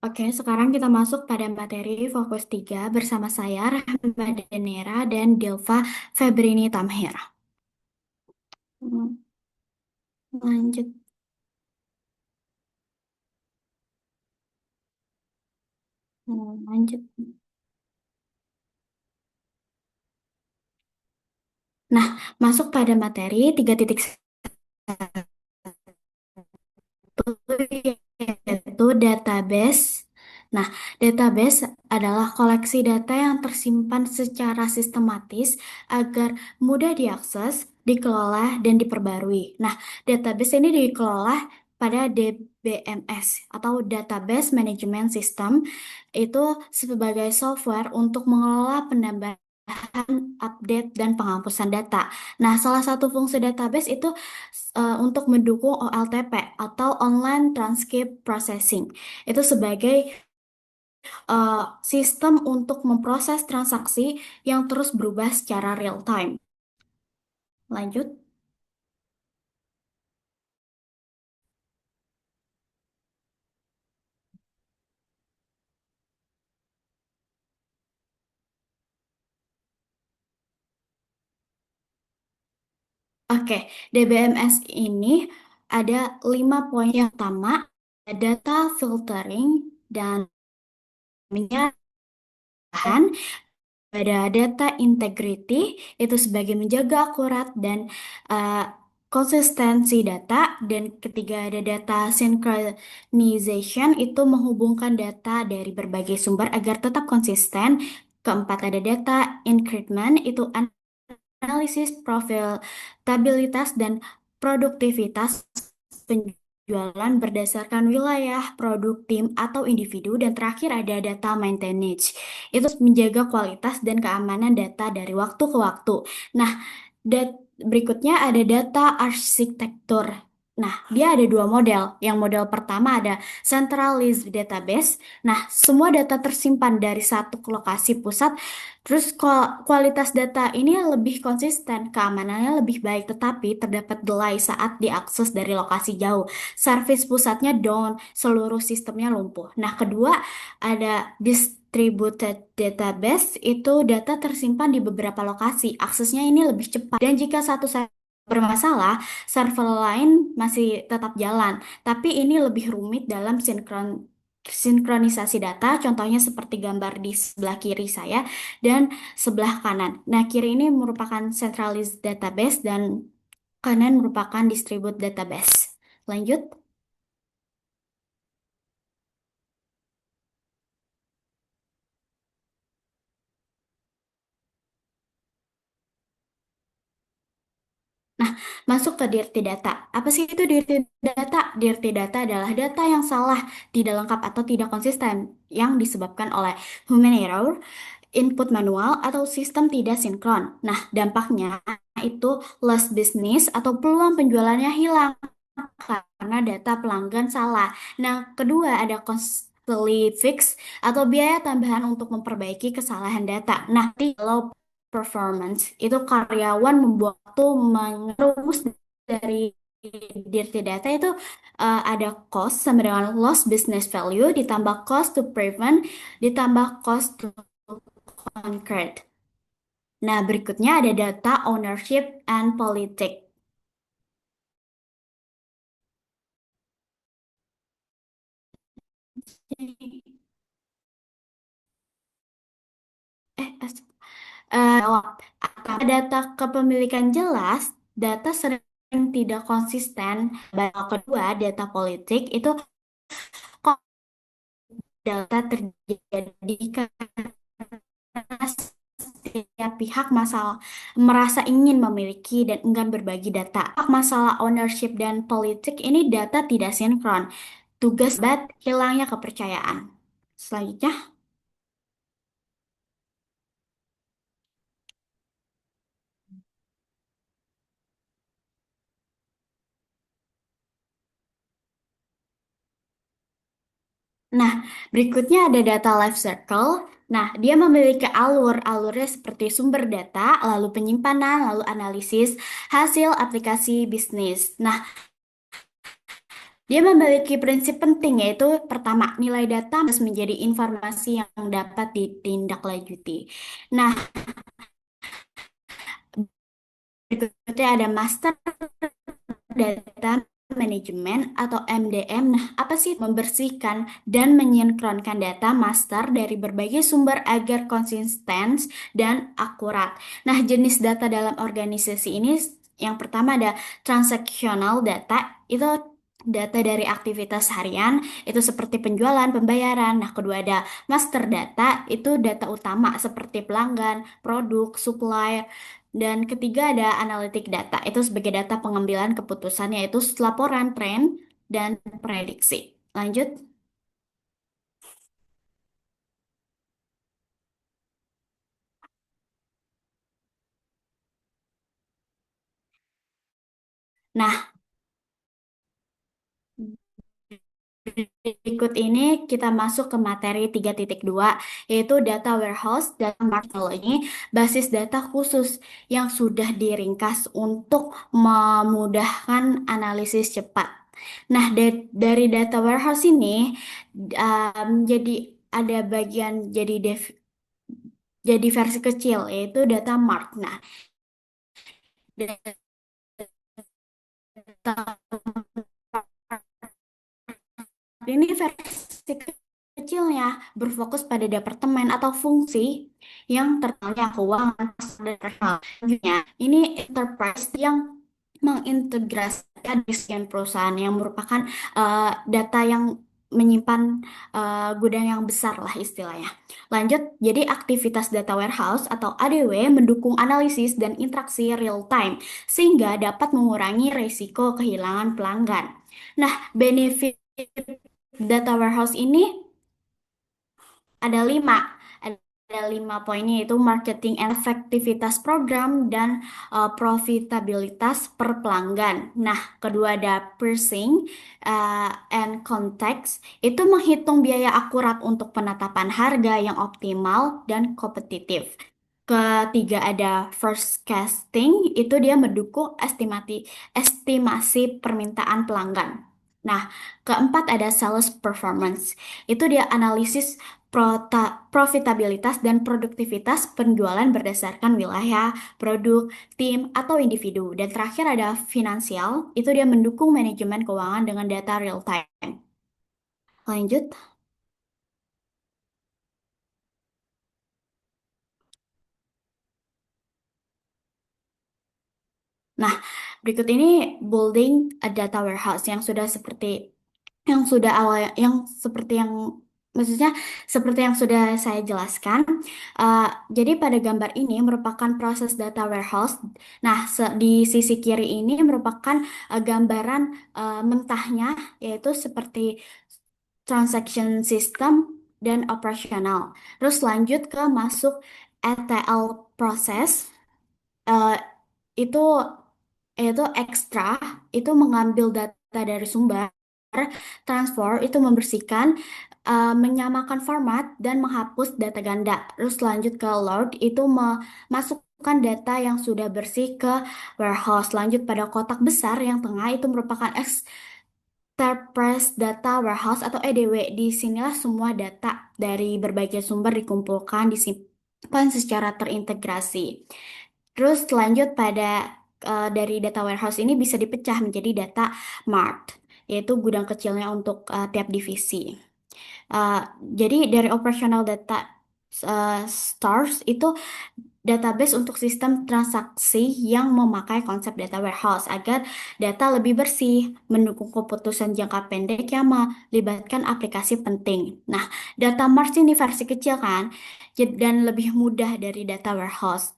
Oke, sekarang kita masuk pada materi fokus 3 bersama saya, Rahma Danera dan Delva Febrini Tamhir. Hmm, Lanjut. Lanjut. Nah, masuk pada materi 3.1 yaitu database. Nah, database adalah koleksi data yang tersimpan secara sistematis agar mudah diakses, dikelola, dan diperbarui. Nah, database ini dikelola pada DBMS atau Database Management System itu sebagai software untuk mengelola penambahan, update, dan penghapusan data. Nah, salah satu fungsi database itu untuk mendukung OLTP atau Online Transcript Processing. Itu sebagai sistem untuk memproses transaksi yang terus berubah secara real time. Lanjut. Oke, DBMS ini ada 5 poin yang utama, data filtering dan penyampaian. Ada data integrity, itu sebagai menjaga akurat dan uh, konsistensi data. Dan ketiga ada data synchronization, itu menghubungkan data dari berbagai sumber agar tetap konsisten. Keempat ada data increment, itu analisis profitabilitas dan produktivitas penjualan berdasarkan wilayah, produk, tim, atau individu. Dan terakhir ada data maintenance. Itu menjaga kualitas dan keamanan data dari waktu ke waktu. Nah, berikutnya ada data arsitektur. Nah, dia ada dua model. Yang model pertama ada centralized database. Nah, semua data tersimpan dari satu lokasi pusat. Terus kualitas data ini lebih konsisten, keamanannya lebih baik, tetapi terdapat delay saat diakses dari lokasi jauh. Service pusatnya down, seluruh sistemnya lumpuh. Nah, kedua ada distributed database, itu data tersimpan di beberapa lokasi. Aksesnya ini lebih cepat. Dan jika satu bermasalah, server lain masih tetap jalan. Tapi ini lebih rumit dalam sinkronisasi data, contohnya seperti gambar di sebelah kiri saya dan sebelah kanan. Nah, kiri ini merupakan centralized database dan kanan merupakan distributed database. Lanjut. Nah, masuk ke Dirty Data. Apa sih itu Dirty Data? Dirty Data adalah data yang salah, tidak lengkap atau tidak konsisten yang disebabkan oleh human error, input manual, atau sistem tidak sinkron. Nah, dampaknya itu lost business atau peluang penjualannya hilang karena data pelanggan salah. Nah, kedua ada costly fix atau biaya tambahan untuk memperbaiki kesalahan data. Nah, di low performance itu karyawan membuat waktu mengerumus dari dirty data itu ada cost sama dengan lost business value ditambah cost to prevent ditambah cost to concrete. Nah, berikutnya ada data ownership and politics. Jawab. Tanpa data kepemilikan jelas, data sering tidak konsisten. Yang kedua, data politik itu kok data terjadi karena setiap pihak masalah merasa ingin memiliki dan enggan berbagi data. Masalah ownership dan politik ini data tidak sinkron. Tugas hilangnya kepercayaan. Selanjutnya, nah, berikutnya ada data life cycle. Nah, dia memiliki alurnya seperti sumber data, lalu penyimpanan, lalu analisis, hasil aplikasi bisnis. Nah, Dia memiliki prinsip penting yaitu pertama, nilai data harus menjadi informasi yang dapat ditindaklanjuti. Nah, berikutnya ada master data management atau MDM. Nah, apa sih membersihkan dan menyinkronkan data master dari berbagai sumber agar konsisten dan akurat. Nah, jenis data dalam organisasi ini yang pertama ada transaksional data, itu data dari aktivitas harian, itu seperti penjualan, pembayaran. Nah, kedua ada master data, itu data utama seperti pelanggan, produk, supplier, dan ketiga ada analitik data, itu sebagai data pengambilan keputusan yaitu laporan tren dan prediksi. Lanjut. Nah, berikut ini kita masuk ke materi 3.2 yaitu data warehouse dan teknologi basis data khusus yang sudah diringkas untuk memudahkan analisis cepat. Nah, dari data warehouse ini jadi ada bagian jadi versi kecil yaitu data mart. Nah, data ini versi kecilnya berfokus pada departemen atau fungsi yang tertanya keuangan, pasar, dan personal. Selanjutnya, ini enterprise yang mengintegrasikan sekian perusahaan yang merupakan data yang menyimpan gudang yang besar lah istilahnya. Lanjut, jadi aktivitas data warehouse atau ADW mendukung analisis dan interaksi real time sehingga dapat mengurangi resiko kehilangan pelanggan. Nah, benefit data warehouse ini ada lima. Ada 5 poinnya yaitu marketing efektivitas program dan profitabilitas per pelanggan. Nah, kedua ada pricing and context. Itu menghitung biaya akurat untuk penetapan harga yang optimal dan kompetitif. Ketiga ada forecasting, itu dia mendukung estimasi permintaan pelanggan. Nah, keempat ada sales performance. Itu dia analisis profitabilitas dan produktivitas penjualan berdasarkan wilayah, produk, tim, atau individu. Dan terakhir ada finansial, itu dia mendukung manajemen keuangan dengan data real time. Lanjut. Nah, berikut ini building a data warehouse yang sudah awal yang seperti yang maksudnya seperti yang sudah saya jelaskan. Eh, jadi pada gambar ini merupakan proses data warehouse. Nah, di sisi kiri ini merupakan gambaran mentahnya yaitu seperti transaction system dan operasional. Terus lanjut ke masuk ETL proses. Eh, itu itu ekstra, itu mengambil data dari sumber, transfer itu membersihkan, menyamakan format dan menghapus data ganda. Terus lanjut ke load itu memasukkan data yang sudah bersih ke warehouse. Lanjut pada kotak besar yang tengah itu merupakan enterprise data warehouse atau EDW. Di sinilah semua data dari berbagai sumber dikumpulkan, disimpan secara terintegrasi. Terus lanjut pada dari data warehouse ini bisa dipecah menjadi data mart, yaitu gudang kecilnya untuk tiap divisi. Uh, jadi dari operational data stores itu database untuk sistem transaksi yang memakai konsep data warehouse agar data lebih bersih, mendukung keputusan jangka pendek yang melibatkan aplikasi penting. Nah, data mart ini versi kecil kan, dan lebih mudah dari data warehouse.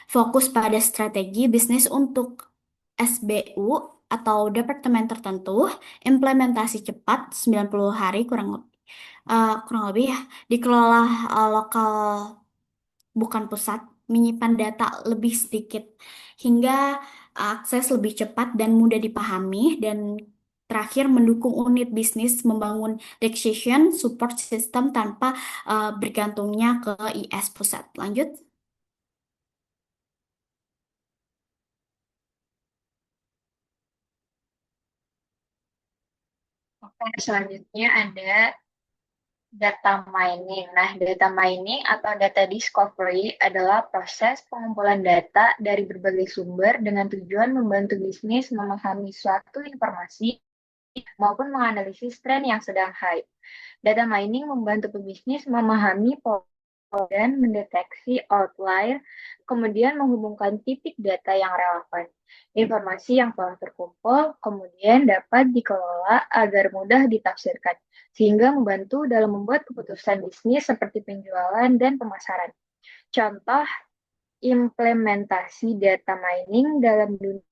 Fokus pada strategi bisnis untuk SBU atau departemen tertentu, implementasi cepat 90 hari kurang lebih ya, dikelola lokal bukan pusat, menyimpan data lebih sedikit hingga akses lebih cepat dan mudah dipahami, dan terakhir mendukung unit bisnis membangun decision support system tanpa bergantungnya ke IS pusat. Lanjut. Selanjutnya ada data mining. Nah, data mining atau data discovery adalah proses pengumpulan data dari berbagai sumber dengan tujuan membantu bisnis memahami suatu informasi maupun menganalisis tren yang sedang hype. Data mining membantu pebisnis memahami dan mendeteksi outlier, kemudian menghubungkan titik data yang relevan. Informasi yang telah terkumpul kemudian dapat dikelola agar mudah ditafsirkan, sehingga membantu dalam membuat keputusan bisnis seperti penjualan dan pemasaran. Contoh implementasi data mining dalam dunia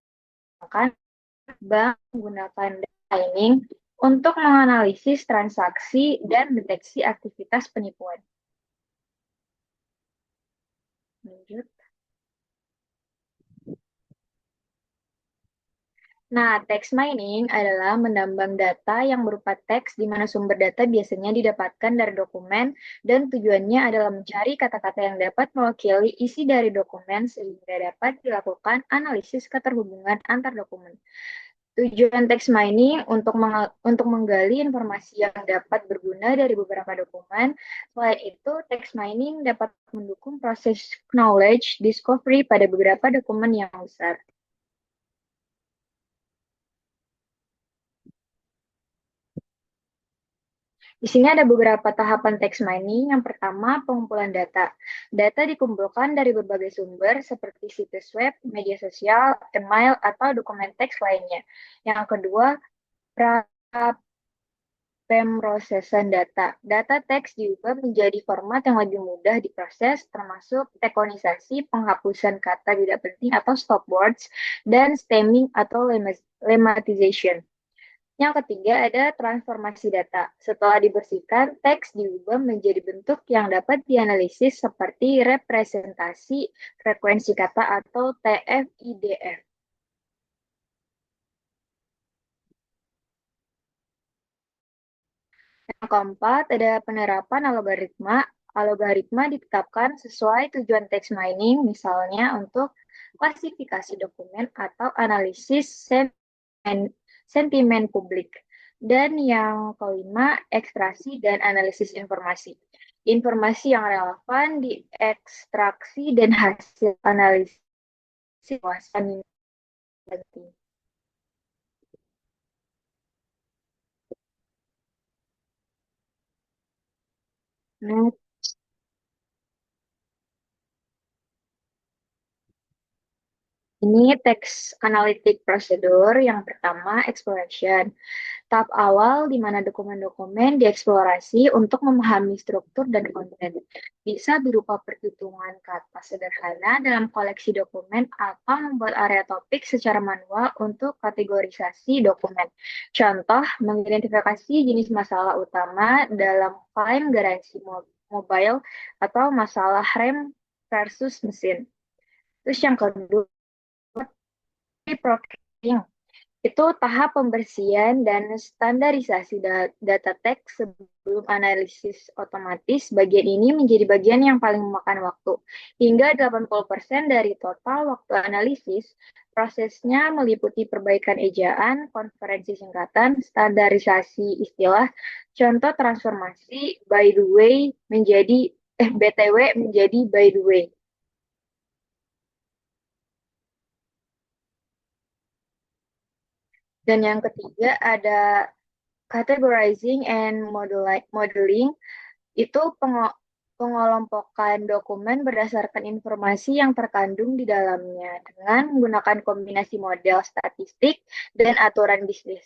bank menggunakan data mining untuk menganalisis transaksi dan deteksi aktivitas penipuan. Lanjut. Nah, text mining adalah menambang data yang berupa teks di mana sumber data biasanya didapatkan dari dokumen dan tujuannya adalah mencari kata-kata yang dapat mewakili isi dari dokumen sehingga dapat dilakukan analisis keterhubungan antar dokumen. Tujuan text mining untuk menggali informasi yang dapat berguna dari beberapa dokumen. Selain itu, text mining dapat mendukung proses knowledge discovery pada beberapa dokumen yang besar. Di sini ada beberapa tahapan text mining. Yang pertama, pengumpulan data. Data dikumpulkan dari berbagai sumber seperti situs web, media sosial, email, atau dokumen teks lainnya. Yang kedua, pemrosesan data. Data teks diubah menjadi format yang lebih mudah diproses, termasuk tekonisasi, penghapusan kata tidak penting atau stop words, dan stemming atau lemmatization. Yang ketiga ada transformasi data. Setelah dibersihkan, teks diubah menjadi bentuk yang dapat dianalisis seperti representasi, frekuensi kata, atau TF-IDF. Yang keempat, ada penerapan algoritma. Algoritma ditetapkan sesuai tujuan text mining, misalnya untuk klasifikasi dokumen atau analisis sentimen publik. Dan yang kelima, ekstraksi dan analisis informasi. Informasi yang relevan diekstraksi dan hasil analisis kawasan penting. Nah, ini teks analitik prosedur yang pertama, exploration. Tahap awal di mana dokumen-dokumen dieksplorasi untuk memahami struktur dan konten. Bisa berupa perhitungan kata sederhana dalam koleksi dokumen atau membuat area topik secara manual untuk kategorisasi dokumen. Contoh, mengidentifikasi jenis masalah utama dalam klaim garansi mobile atau masalah rem versus mesin. Terus yang kedua, pre-processing. Itu tahap pembersihan dan standarisasi data teks sebelum analisis otomatis. Bagian ini menjadi bagian yang paling memakan waktu. Hingga 80% dari total waktu analisis, prosesnya meliputi perbaikan ejaan, konferensi singkatan, standarisasi istilah, contoh transformasi by the way menjadi BTW menjadi by the way. Dan yang ketiga ada categorizing and modeling itu pengelompokan dokumen berdasarkan informasi yang terkandung di dalamnya dengan menggunakan kombinasi model statistik dan aturan bisnis.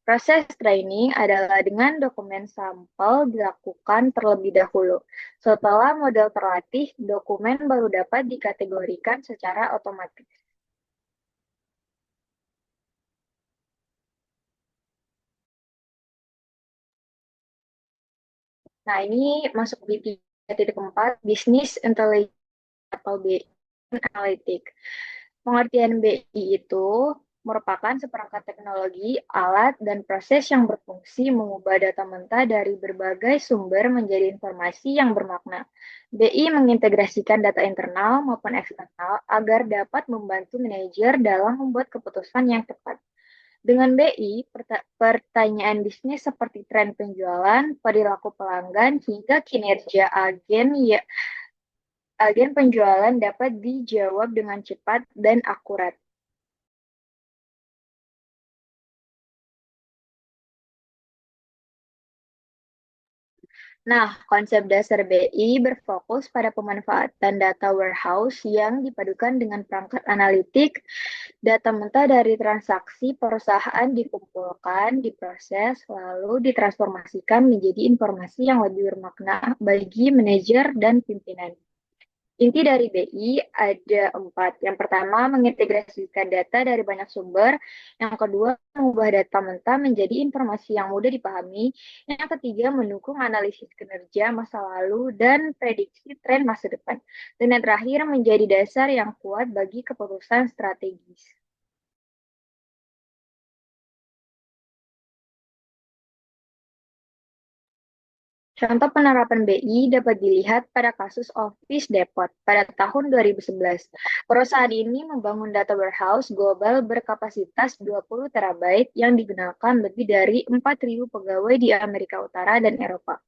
Proses training adalah dengan dokumen sampel dilakukan terlebih dahulu. Setelah model terlatih, dokumen baru dapat dikategorikan secara otomatis. Nah, ini masuk di 3.4, Business Intelligence atau BI Analytic. Pengertian BI itu merupakan seperangkat teknologi, alat, dan proses yang berfungsi mengubah data mentah dari berbagai sumber menjadi informasi yang bermakna. BI mengintegrasikan data internal maupun eksternal agar dapat membantu manajer dalam membuat keputusan yang tepat. Dengan BI, pertanyaan bisnis seperti tren penjualan, perilaku pelanggan, hingga kinerja agen penjualan dapat dijawab dengan cepat dan akurat. Nah, konsep dasar BI berfokus pada pemanfaatan data warehouse yang dipadukan dengan perangkat analitik. Data mentah dari transaksi perusahaan dikumpulkan, diproses, lalu ditransformasikan menjadi informasi yang lebih bermakna bagi manajer dan pimpinan. Inti dari BI ada empat. Yang pertama, mengintegrasikan data dari banyak sumber. Yang kedua, mengubah data mentah menjadi informasi yang mudah dipahami. Yang ketiga, mendukung analisis kinerja masa lalu dan prediksi tren masa depan. Dan yang terakhir, menjadi dasar yang kuat bagi keputusan strategis. Contoh penerapan BI dapat dilihat pada kasus Office Depot pada tahun 2011. Perusahaan ini membangun data warehouse global berkapasitas 20 terabyte yang digunakan lebih dari 4.000 pegawai di Amerika Utara dan Eropa.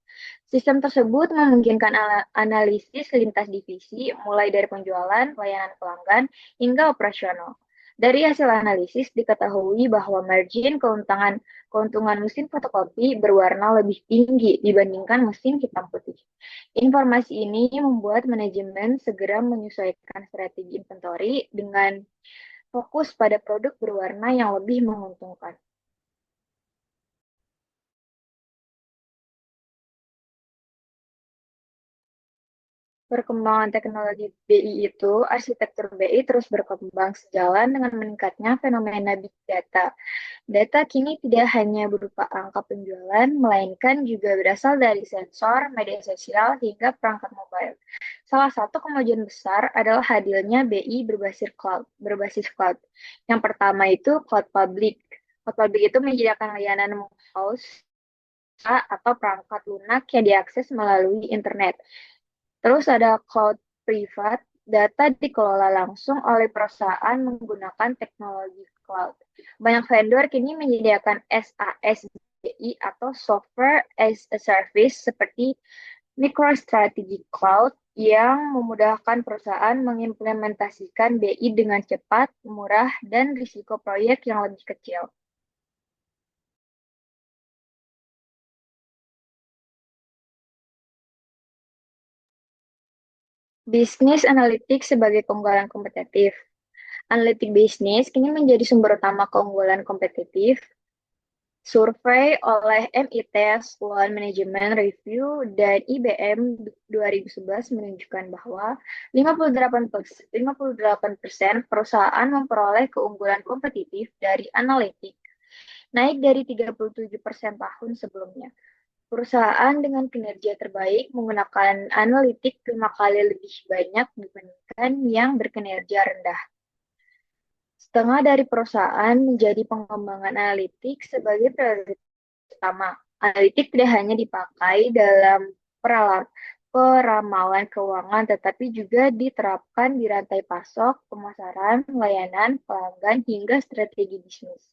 Sistem tersebut memungkinkan analisis lintas divisi, mulai dari penjualan, pelayanan pelanggan, hingga operasional. Dari hasil analisis diketahui bahwa margin keuntungan mesin fotokopi berwarna lebih tinggi dibandingkan mesin hitam putih. Informasi ini membuat manajemen segera menyesuaikan strategi inventory dengan fokus pada produk berwarna yang lebih menguntungkan. Perkembangan teknologi BI itu, arsitektur BI terus berkembang sejalan dengan meningkatnya fenomena big data. Data kini tidak hanya berupa angka penjualan, melainkan juga berasal dari sensor, media sosial, hingga perangkat mobile. Salah satu kemajuan besar adalah hadirnya BI berbasis cloud. Yang pertama itu cloud public. Cloud public itu menyediakan layanan host atau perangkat lunak yang diakses melalui internet. Terus ada cloud privat, data dikelola langsung oleh perusahaan menggunakan teknologi cloud. Banyak vendor kini menyediakan SaaS atau Software as a Service seperti MicroStrategy Cloud yang memudahkan perusahaan mengimplementasikan BI dengan cepat, murah, dan risiko proyek yang lebih kecil. Bisnis analitik sebagai keunggulan kompetitif. Analitik bisnis kini menjadi sumber utama keunggulan kompetitif. Survei oleh MIT Sloan Management Review dan IBM 2011 menunjukkan bahwa 58% perusahaan memperoleh keunggulan kompetitif dari analitik, naik dari 37% tahun sebelumnya. Perusahaan dengan kinerja terbaik menggunakan analitik 5 kali lebih banyak dibandingkan yang berkinerja rendah. Setengah dari perusahaan menjadi pengembangan analitik sebagai prioritas utama. Analitik tidak hanya dipakai dalam peramalan keuangan, tetapi juga diterapkan di rantai pasok, pemasaran, layanan, pelanggan, hingga strategi bisnis.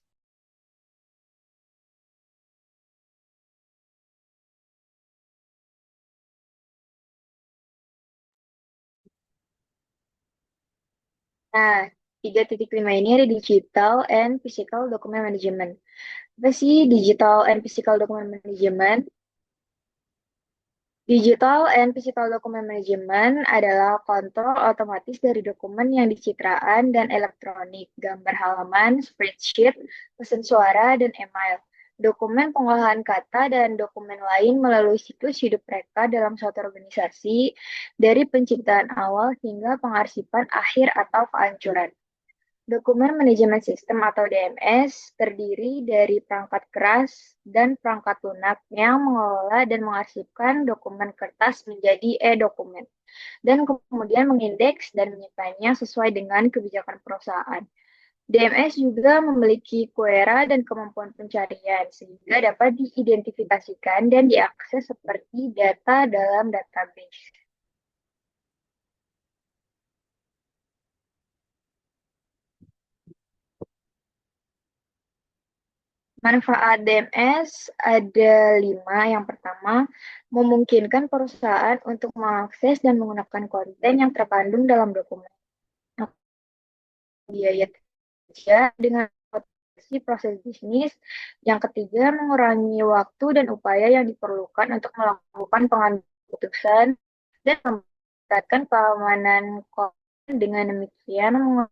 Nah, 3.5 ini ada digital and physical document management. Apa sih digital and physical document management? Digital and Physical Document Management adalah kontrol otomatis dari dokumen yang dicitraan dan elektronik, gambar halaman, spreadsheet, pesan suara, dan email. Dokumen pengolahan kata dan dokumen lain melalui siklus hidup mereka dalam suatu organisasi, dari penciptaan awal hingga pengarsipan akhir atau kehancuran. Dokumen Manajemen Sistem atau DMS terdiri dari perangkat keras dan perangkat lunak yang mengelola dan mengarsipkan dokumen kertas menjadi e-dokumen, dan kemudian mengindeks dan menyimpannya sesuai dengan kebijakan perusahaan. DMS juga memiliki query dan kemampuan pencarian, sehingga dapat diidentifikasikan dan diakses seperti data dalam database. Manfaat DMS ada 5. Yang pertama, memungkinkan perusahaan untuk mengakses dan menggunakan konten yang terkandung dalam dokumen. Biaya kerja dengan otomatisasi proses bisnis. Yang ketiga, mengurangi waktu dan upaya yang diperlukan untuk melakukan pengambilan keputusan dan meningkatkan keamanan konten. Dengan demikian, mengurangi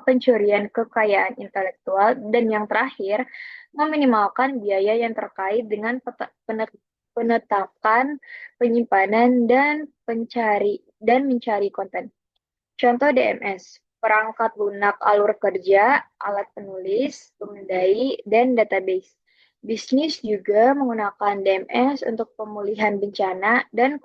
pencurian kekayaan intelektual. Dan yang terakhir, meminimalkan biaya yang terkait dengan penetapan, penyimpanan, dan mencari konten. Contoh DMS, perangkat lunak alur kerja, alat penulis, pemindai, dan database. Bisnis juga menggunakan DMS untuk pemulihan bencana dan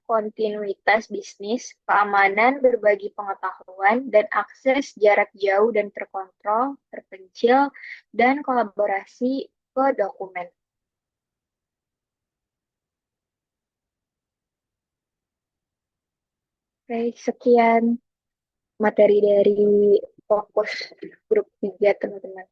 kontinuitas bisnis, keamanan, berbagi pengetahuan, dan akses jarak jauh dan terkontrol, terpencil, dan kolaborasi ke dokumen. Oke, sekian materi dari fokus grup 3, teman-teman.